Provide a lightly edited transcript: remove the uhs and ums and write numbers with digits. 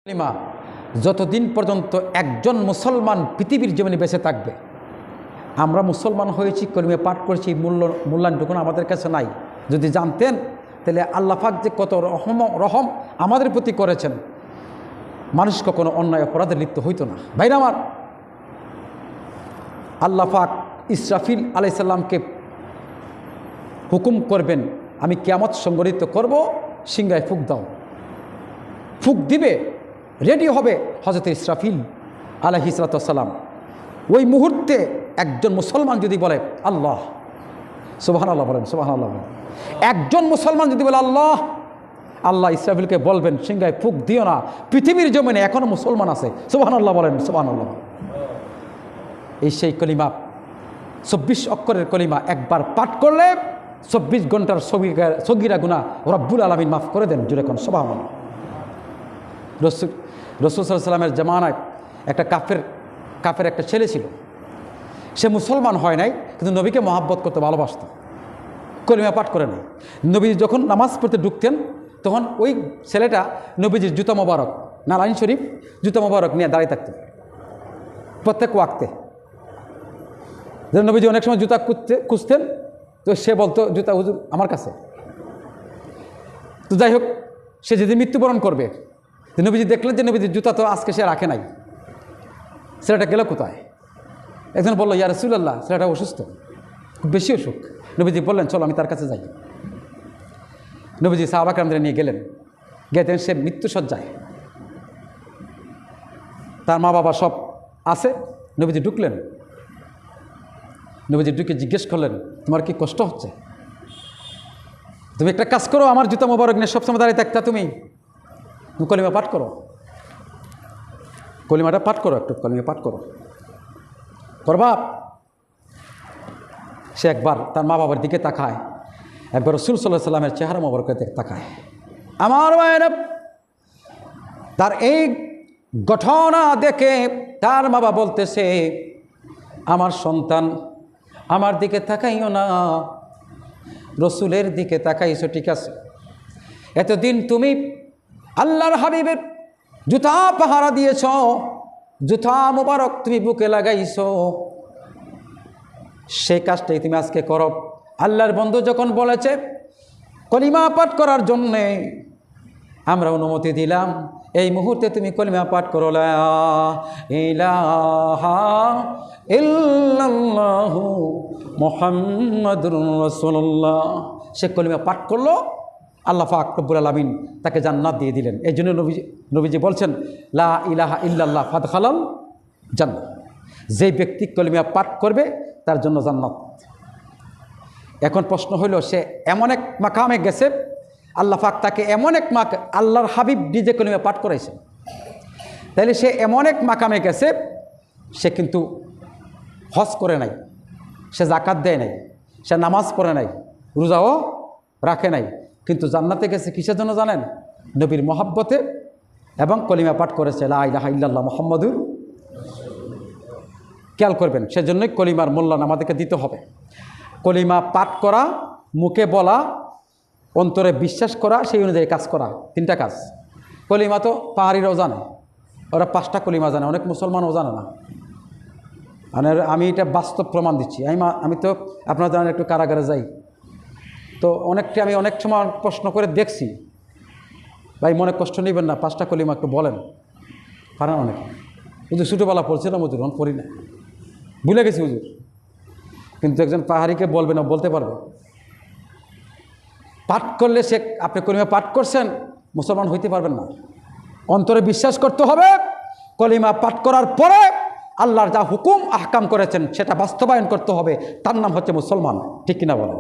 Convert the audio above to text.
কলিমা যতদিন পর্যন্ত একজন মুসলমান পৃথিবীর জমিনে বেঁচে থাকবে, আমরা মুসলমান হয়েছি, কলিমা পাঠ করেছি, মূল্যায়নটুকুন আমাদের কাছে নাই। যদি জানতেন তাহলে আল্লাহ পাক যে কত রহম আমাদের প্রতি করেছেন, মানুষ কখনো অন্যায় অপরাধে লিপ্ত হইতো না। ভাইরা আমার, আল্লাহ পাক ইসরাফিল আলাইহিস সালামকে হুকুম করবেন, আমি কিয়ামত সংঘটিত করব, সিংহায় ফুঁক দাও। ফুঁক দিবে, রেডি হবে হযরত ইসরাফিল আলাইহিস সালাম। ওই মুহূর্তে একজন মুসলমান যদি বলে আল্লাহ, সুবহানাল্লাহ বলেন, সুবহানাল্লাহ বলেন, একজন মুসলমান যদি বলে আল্লাহ, আল্লাহ ইসরাফিলকে বলবেন সিংহায় ফুঁক দিও না, পৃথিবীর জমিনে এখনো মুসলমান আছে। সুবহানাল্লাহ বলেন, সুবহানাল্লাহ। এই সেই কলিমা, 24 অক্ষরের কলিমা একবার পাঠ করলে 24 ঘন্টার সগীরা গুনাহ রব্বুল আলামিন মাফ করে দেন। জুড়ে কোন সুবহানাল্লাহ। রাসূল সাল্লাল্লাহু আলাইহি ওয়াসাল্লামের জামানায় একটা কাফের একটা ছেলে ছিল। সে মুসলমান হয় নাই, কিন্তু নবীকে মহাব্বত করতে ভালোবাসত, কলিমা পাঠ করে নাই। নবী যখন নামাজ পড়তে ঢুকতেন তখন ওই ছেলেটা নবীজির জুতা মোবারক, নারায়ণ শরীফ জুতা মোবারক নিয়ে দাঁড়িয়ে থাকতেন প্রত্যেক ওয়াক্তে। নবীজি অনেক সময় জুতা খুঁজতেন, তো সে বলতো জুতা হুজুর আমার কাছে। তো যাই হোক, সে যেদিন মৃত্যুবরণ করবে, নবীজি দেখলেন যে নবীজির জুতা তো আজকে সে রাখে নাই, ছেলেটা গেল কোথায়? একজন বললো ইয়া রাসূলুল্লাহ, ছেলেটা অসুস্থ, খুব বেশি অসুখ। নবীজি বললেন চলো আমি তার কাছে যাই। নবীজি সাহাবা কেরামদের নিয়ে গেলেন, গেতেন সে মৃত্যুসজ্জায়, তার মা বাবা সব আছে। নবীজি ঢুকলেন, নবীজি ঢুকে জিজ্ঞেস করলেন তোমার কি কষ্ট হচ্ছে? তুমি একটা কাজ করো, আমার জুতা মোবারক নিয়ে সবসময় দাঁড়িয়ে থাকতা, তুমি কলিমা পাঠ করো, কলিমাটা পাঠ করো, একটু কলিমা পাঠ করো, করবা? সে একবার তার মা বাবার দিকে তাকায়, একবার রাসূল সাল্লাল্লাহু আলাইহি ওয়াসাল্লামের চেহারা মোবারকের দিকে তাকায়। আমার মায়েরা, তার এই ঘটনা দেখে তার মা বাবা বলতেছে আমার সন্তান আমার দিকে তাকাইও না, রসুলের দিকে তাকাইছো ঠিক আছে, এতদিন তুমি আল্লাহর হাবিবের জুতা পাহারা দিয়েছ, জুতা মোবারক তুমি বুকে লাগাইছো, সেই কাজটাই তুমি আজকে করো। আল্লাহর বন্ধু যখন বলেছে কলিমা পাঠ করার জন্যে, আমরা অনুমতি দিলাম, এই মুহূর্তে তুমি কলিমা পাঠ করো, লা ইলাহা ইল্লাল্লাহু মুহাম্মাদুর রাসূলুল্লাহ। সে কলিমা পাঠ করলো, আল্লাহ পাক রব্বুল আলামিন তাকে জান্নাত দিয়ে দিলেন। এই জন্য নবীজি বলছেন লা ইলাহা ইল্লাল্লাহ ফাদখালাল জান্নাত। যেই ব্যক্তি কলিমা পাঠ করবে তার জন্য জান্নাত। এখন প্রশ্ন হইল, সে এমন এক মাকামে গেছে, আল্লাহ পাক তাকে এমন এক আল্লাহর হাবিব নিজে কলিমা পাঠ করাইছে, তাইলে সে এমন এক মাকামে গেছে, সে কিন্তু হজ করে নাই, সে যাকাত দেয় নাই, সে নামাজ পড়ে নাই, রোজাও রাখে নাই, কিন্তু জান্নাতে গেছে কিসের জন্য জানেন? নবীর মহাব্বতে, এবং কলিমা পাঠ করেছে লা ইলাহা ইল্লাল্লাহ মুহাম্মাদুর। খেয়াল করবেন, সেজন্যই কলিমার মূল্যায়ন আমাদেরকে দিতে হবে। কলিমা পাঠ করা, মুখে বলা, অন্তরে বিশ্বাস করা, সেই অনুযায়ী কাজ করা, 3টা কাজ। কলিমা তো পাহাড়িরাও জানে, ওরা 5টা কলিমা জানে, অনেক মুসলমানও জানে না। আমি এটা বাস্তব প্রমাণ দিচ্ছি। আমি তো আপনারা জানেন একটু কারাগারে যাই, তো আমি অনেক সময় প্রশ্ন করে দেখছি, ভাই মনে কষ্ট নেবেন না, 5টা কলিমা একটু বলেন, পারেন অনেকে। হুজুর ছোটোবেলা পড়ছিলাম, হুজুর এখন পড়ি না, ভুলে গেছি হুজুর। কিন্তু একজন পাহাড়িকে বলবে না, বলতে পারবে। পাঠ করলে সে, আপনি কলিমা পাঠ করছেন, মুসলমান হইতে পারবেন না। অন্তরে বিশ্বাস করতে হবে, কলিমা পাঠ করার পরে আল্লাহর যা হুকুম আহকাম করেছেন সেটা বাস্তবায়ন করতে হবে, তার নাম হচ্ছে মুসলমান। ঠিক কিনা বলেন?